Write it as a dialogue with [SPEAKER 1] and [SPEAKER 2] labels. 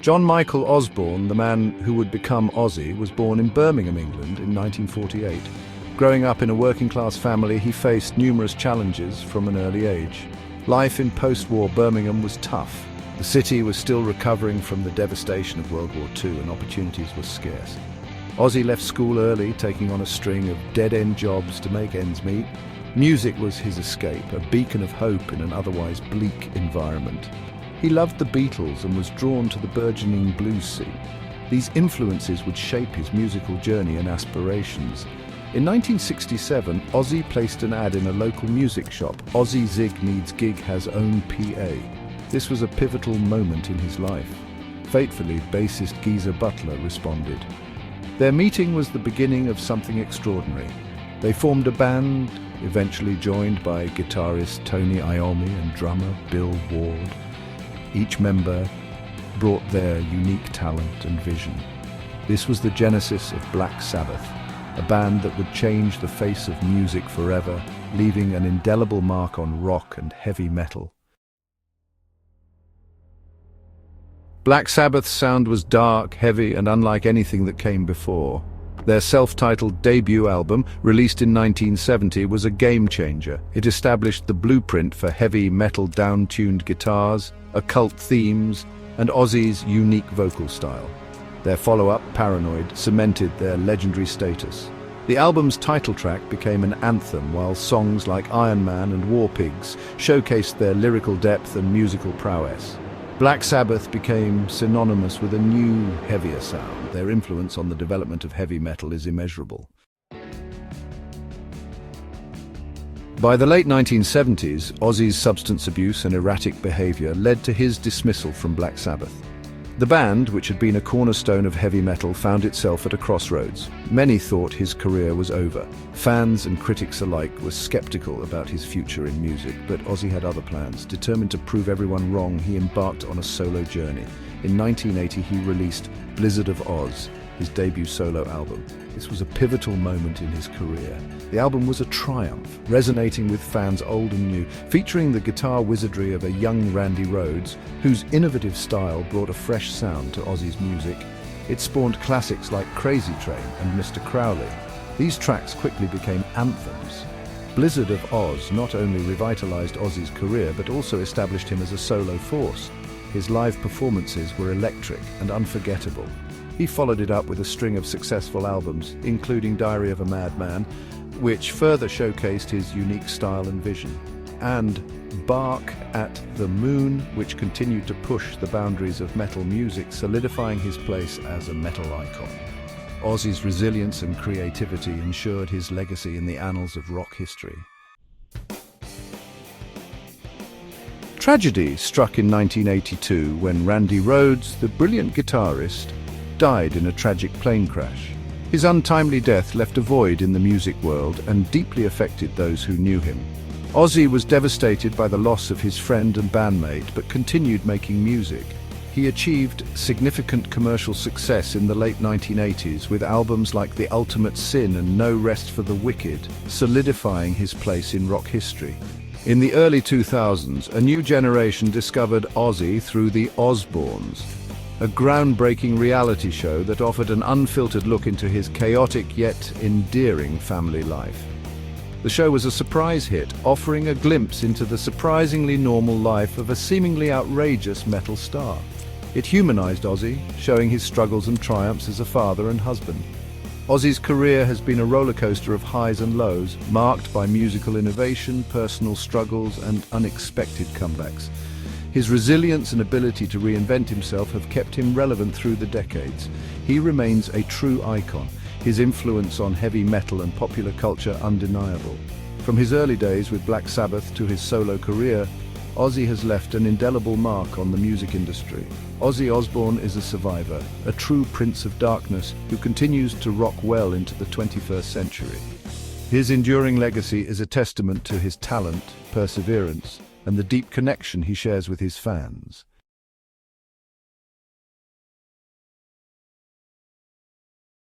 [SPEAKER 1] John Michael Osbourne, the man who would become Ozzy, was born in Birmingham, England in 1948. Growing up in a working-class family, he faced numerous challenges from an early age. Life in post-war Birmingham was tough. The city was still recovering from the devastation of World War II, and opportunities were scarce. Ozzy left school early, taking on a string of dead-end jobs to make ends meet. Music was his escape, a beacon of hope in an otherwise bleak environment. He loved the Beatles and was drawn to the burgeoning blues scene. These influences would shape his musical journey and aspirations. In 1967, Ozzy placed an ad in a local music shop. Ozzy Zig needs gig has own PA. This was a pivotal moment in his life. Fatefully, bassist Geezer Butler responded. Their meeting was the beginning of something extraordinary. They formed a band, eventually joined by guitarist Tony Iommi and drummer Bill Ward. Each member brought their unique talent and vision. This was the genesis of Black Sabbath, a band that would change the face of music forever, leaving an indelible mark on rock and heavy metal. Black Sabbath's sound was dark, heavy, and unlike anything that came before. Their self-titled debut album, released in 1970, was a game-changer. It established the blueprint for heavy metal down-tuned guitars, occult themes, and Ozzy's unique vocal style. Their follow-up, Paranoid, cemented their legendary status. The album's title track became an anthem, while songs like Iron Man and War Pigs showcased their lyrical depth and musical prowess. Black Sabbath became synonymous with a new, heavier sound. Their influence on the development of heavy metal is immeasurable. By the late 1970s, Ozzy's substance abuse and erratic behavior led to his dismissal from Black Sabbath. The band, which had been a cornerstone of heavy metal, found itself at a crossroads. Many thought his career was over. Fans and critics alike were skeptical about his future in music, but Ozzy had other plans. Determined to prove everyone wrong, he embarked on a solo journey. In 1980, he released Blizzard of Oz, his debut solo album. This was a pivotal moment in his career. The album was a triumph, resonating with fans old and new, featuring the guitar wizardry of a young Randy Rhoads, whose innovative style brought a fresh sound to Ozzy's music. It spawned classics like Crazy Train and Mr. Crowley. These tracks quickly became anthems. Blizzard of Oz not only revitalized Ozzy's career, but also established him as a solo force. His live performances were electric and unforgettable. He followed it up with a string of successful albums, including Diary of a Madman, which further showcased his unique style and vision, and Bark at the Moon, which continued to push the boundaries of metal music, solidifying his place as a metal icon. Ozzy's resilience and creativity ensured his legacy in the annals of rock history. Tragedy struck in 1982 when Randy Rhoads, the brilliant guitarist, died in a tragic plane crash. His untimely death left a void in the music world and deeply affected those who knew him. Ozzy was devastated by the loss of his friend and bandmate, but continued making music. He achieved significant commercial success in the late 1980s with albums like The Ultimate Sin and No Rest for the Wicked, solidifying his place in rock history. In the early 2000s, a new generation discovered Ozzy through the Osbournes, a groundbreaking reality show that offered an unfiltered look into his chaotic yet endearing family life. The show was a surprise hit, offering a glimpse into the surprisingly normal life of a seemingly outrageous metal star. It humanized Ozzy, showing his struggles and triumphs as a father and husband. Ozzy's career has been a rollercoaster of highs and lows, marked by musical innovation, personal struggles, and unexpected comebacks. His resilience and ability to reinvent himself have kept him relevant through the decades. He remains a true icon, his influence on heavy metal and popular culture undeniable. From his early days with Black Sabbath to his solo career, Ozzy has left an indelible mark on the music industry. Ozzy Osbourne is a survivor, a true prince of darkness who continues to rock well into the 21st century. His enduring legacy is a testament to his talent, perseverance, and the deep connection he shares with his fans.